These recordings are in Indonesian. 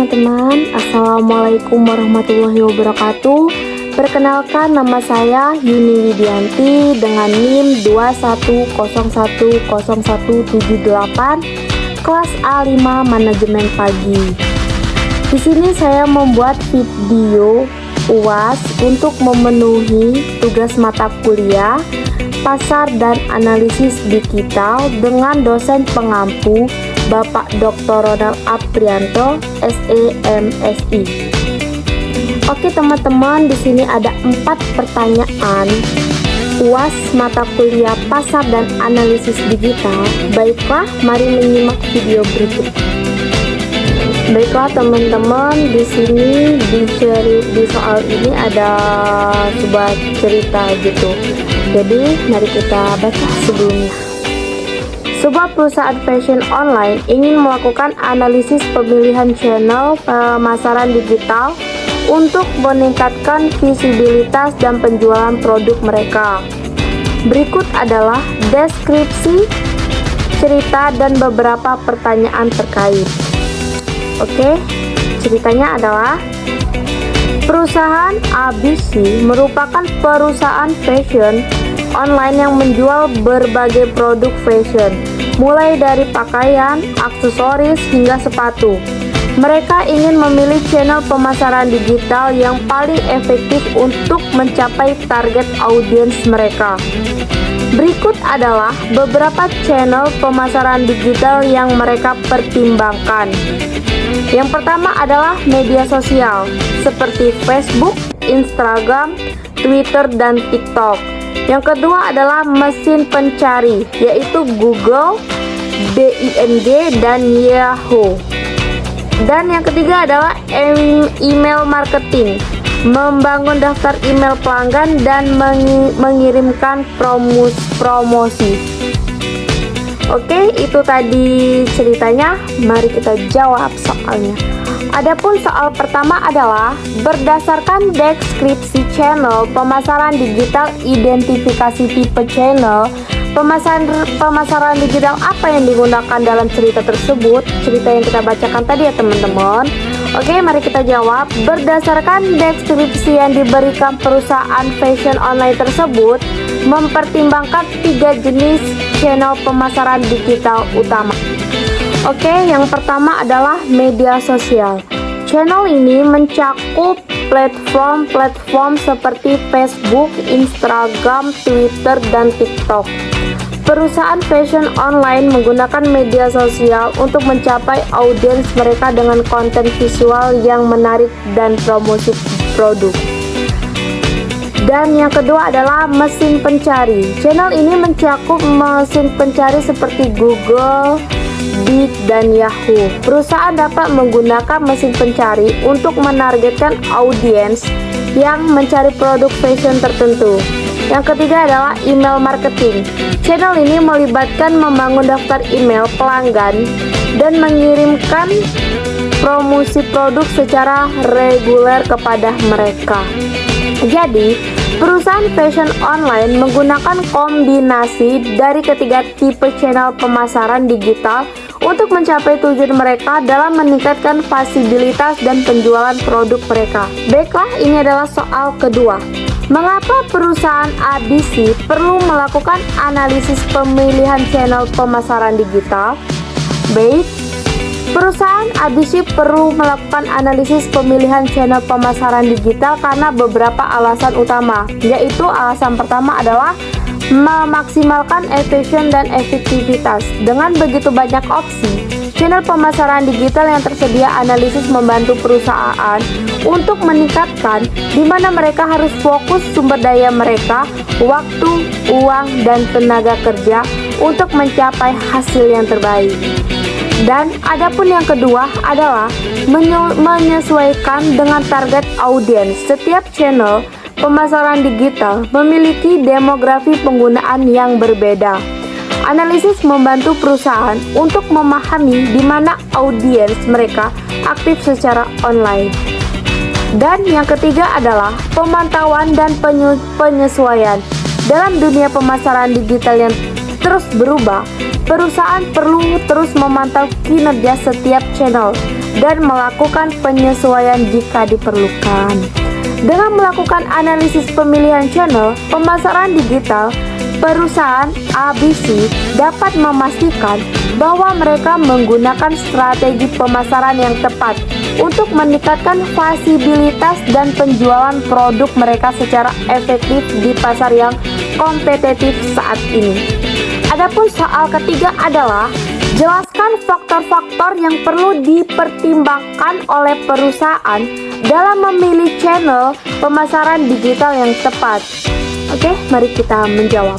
teman-teman, Assalamualaikum warahmatullahi wabarakatuh. Perkenalkan, nama saya Yuni Widianti dengan NIM 21010178, kelas A5 Manajemen Pagi. Di sini saya membuat video UAS untuk memenuhi tugas mata kuliah Pasar dan Analisis Digital dengan dosen pengampu Bapak Dr. Ronald Aprianto, SEMSI. Oke teman-teman, di sini ada 4 pertanyaan UAS mata kuliah Pasar dan Analisis Digital. Baiklah, mari menyimak video berikut. Baiklah teman-teman, di sini di soal ini ada sebuah cerita gitu. Jadi mari kita baca sebelumnya. Sebuah perusahaan fashion online ingin melakukan analisis pemilihan channel pemasaran digital untuk meningkatkan visibilitas dan penjualan produk mereka. Berikut adalah deskripsi cerita dan beberapa pertanyaan terkait. Oke, ceritanya adalah perusahaan ABC merupakan perusahaan fashion online yang menjual berbagai produk fashion, mulai dari pakaian, aksesoris, hingga sepatu. Mereka ingin memilih channel pemasaran digital yang paling efektif untuk mencapai target audiens mereka. Berikut adalah beberapa channel pemasaran digital yang mereka pertimbangkan. Yang pertama adalah media sosial, seperti Facebook, Instagram, Twitter, dan TikTok. Yang kedua adalah mesin pencari, yaitu Google, Bing, dan Yahoo. Dan yang ketiga adalah email marketing, membangun daftar email pelanggan dan mengirimkan promosi. Oke, itu tadi ceritanya. Mari kita jawab soalnya. Adapun soal pertama adalah berdasarkan deskripsi channel pemasaran digital, identifikasi tipe channel pemasaran digital apa yang digunakan dalam cerita tersebut. Cerita yang kita bacakan tadi ya teman-teman. Oke, mari kita jawab. Berdasarkan deskripsi yang diberikan perusahaan fashion online tersebut mempertimbangkan 3 jenis channel pemasaran digital utama. Oke, yang pertama adalah media sosial. Channel ini mencakup platform seperti Facebook, Instagram, Twitter, dan TikTok. Perusahaan fashion online menggunakan media sosial untuk mencapai audiens mereka dengan konten visual yang menarik dan promosi produk. Dan yang kedua adalah mesin pencari. Channel ini mencakup mesin pencari seperti Google, Bing, dan Yahoo. Perusahaan dapat menggunakan mesin pencari untuk menargetkan audiens yang mencari produk fashion tertentu. Yang ketiga adalah email marketing. Channel ini melibatkan membangun daftar email pelanggan dan mengirimkan promosi produk secara reguler kepada mereka. Jadi, perusahaan fashion online menggunakan kombinasi dari ketiga tipe channel pemasaran digital untuk mencapai tujuan mereka dalam meningkatkan visibilitas dan penjualan produk mereka. Baiklah, ini adalah soal kedua. Mengapa perusahaan ABC perlu melakukan analisis pemilihan channel pemasaran digital? Baik, perusahaan ABC perlu melakukan analisis pemilihan channel pemasaran digital karena beberapa alasan utama, yaitu alasan pertama adalah memaksimalkan efisien dan efektivitas. Dengan begitu banyak opsi channel pemasaran digital yang tersedia, analisis membantu perusahaan untuk meningkatkan di mana mereka harus fokus sumber daya mereka, waktu, uang, dan tenaga kerja untuk mencapai hasil yang terbaik. Dan adapun yang kedua adalah menyesuaikan dengan target audiens. Setiap channel pemasaran digital memiliki demografi penggunaan yang berbeda. Analisis membantu perusahaan untuk memahami di mana audiens mereka aktif secara online. Dan yang ketiga adalah pemantauan dan penyesuaian. Dalam dunia pemasaran digital yang terus berubah, perusahaan perlu terus memantau kinerja setiap channel dan melakukan penyesuaian jika diperlukan. Dengan melakukan analisis pemilihan channel pemasaran digital, perusahaan ABC dapat memastikan bahwa mereka menggunakan strategi pemasaran yang tepat untuk meningkatkan visibilitas dan penjualan produk mereka secara efektif di pasar yang kompetitif saat ini. Adapun soal ketiga adalah jelaskan faktor-faktor yang perlu dipertimbangkan oleh perusahaan dalam memilih channel pemasaran digital yang tepat. Oke, mari kita menjawab.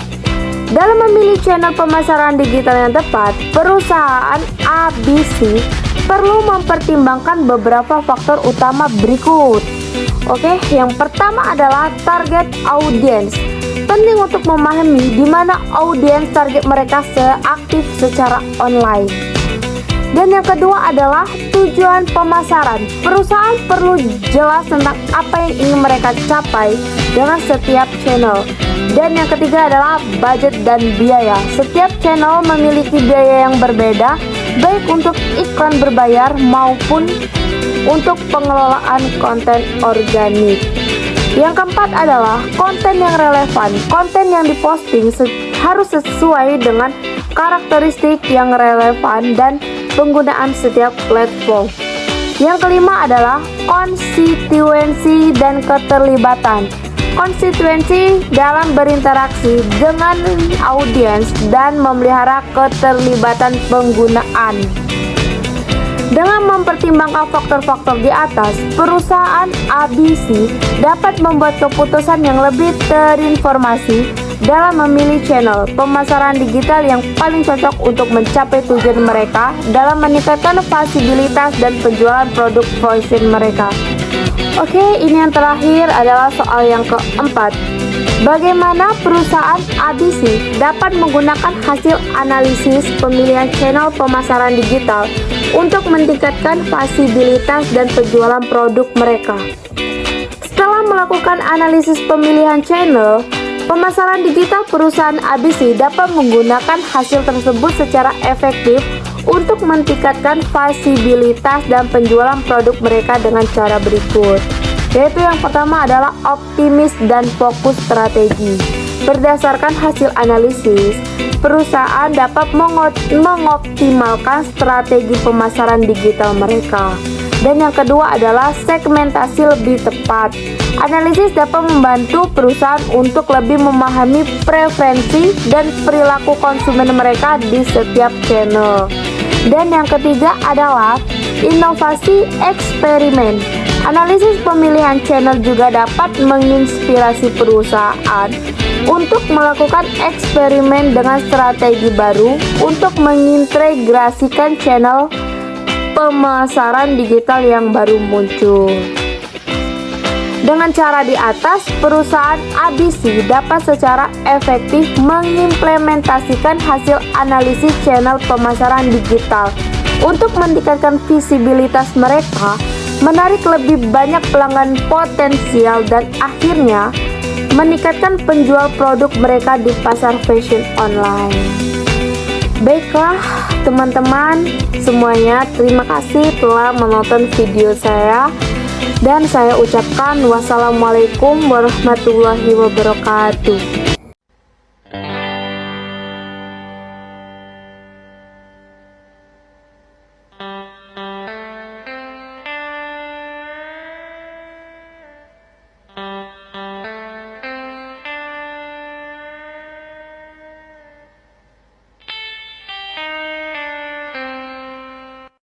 Dalam memilih channel pemasaran digital yang tepat, perusahaan ABC perlu mempertimbangkan beberapa faktor utama berikut. Oke, yang pertama adalah target audience. Penting untuk memahami di mana audiens target mereka aktif secara online. Dan yang kedua adalah tujuan pemasaran. Perusahaan perlu jelas tentang apa yang ingin mereka capai dengan setiap channel. Dan yang ketiga adalah budget dan biaya. Setiap channel memiliki biaya yang berbeda, baik untuk iklan berbayar maupun untuk pengelolaan konten organik. Yang keempat adalah konten yang relevan. Konten yang diposting harus sesuai dengan karakteristik yang relevan dan penggunaan setiap platform. Yang kelima adalah konstituensi dan keterlibatan. Konstituensi dalam berinteraksi dengan audiens dan memelihara keterlibatan penggunaan. Dengan mempertimbangkan faktor-faktor di atas, perusahaan ABC dapat membuat keputusan yang lebih terinformasi dalam memilih channel pemasaran digital yang paling cocok untuk mencapai tujuan mereka dalam meningkatkan visibilitas dan penjualan produk fashion mereka. Oke, ini yang terakhir adalah soal yang keempat. Bagaimana perusahaan ABC dapat menggunakan hasil analisis pemilihan channel pemasaran digital untuk meningkatkan visibilitas dan penjualan produk mereka? Setelah melakukan analisis pemilihan channel pemasaran digital, perusahaan ABC dapat menggunakan hasil tersebut secara efektif untuk meningkatkan visibilitas dan penjualan produk mereka dengan cara berikut. Yaitu yang pertama adalah optimis dan fokus strategi. Berdasarkan hasil analisis, perusahaan dapat mengoptimalkan strategi pemasaran digital mereka. Dan yang kedua adalah segmentasi lebih tepat. Analisis dapat membantu perusahaan untuk lebih memahami preferensi dan perilaku konsumen mereka di setiap channel. Dan yang ketiga adalah inovasi eksperimen. Analisis pemilihan channel juga dapat menginspirasi perusahaan untuk melakukan eksperimen dengan strategi baru untuk mengintegrasikan channel pemasaran digital yang baru muncul. Dengan cara di atas, perusahaan ABC dapat secara efektif mengimplementasikan hasil analisis channel pemasaran digital untuk meningkatkan visibilitas mereka, menarik lebih banyak pelanggan potensial, dan akhirnya meningkatkan penjual produk mereka di pasar fashion online. Baiklah teman-teman semuanya, terima kasih telah menonton video saya. Dan saya ucapkan wassalamualaikum warahmatullahi wabarakatuh.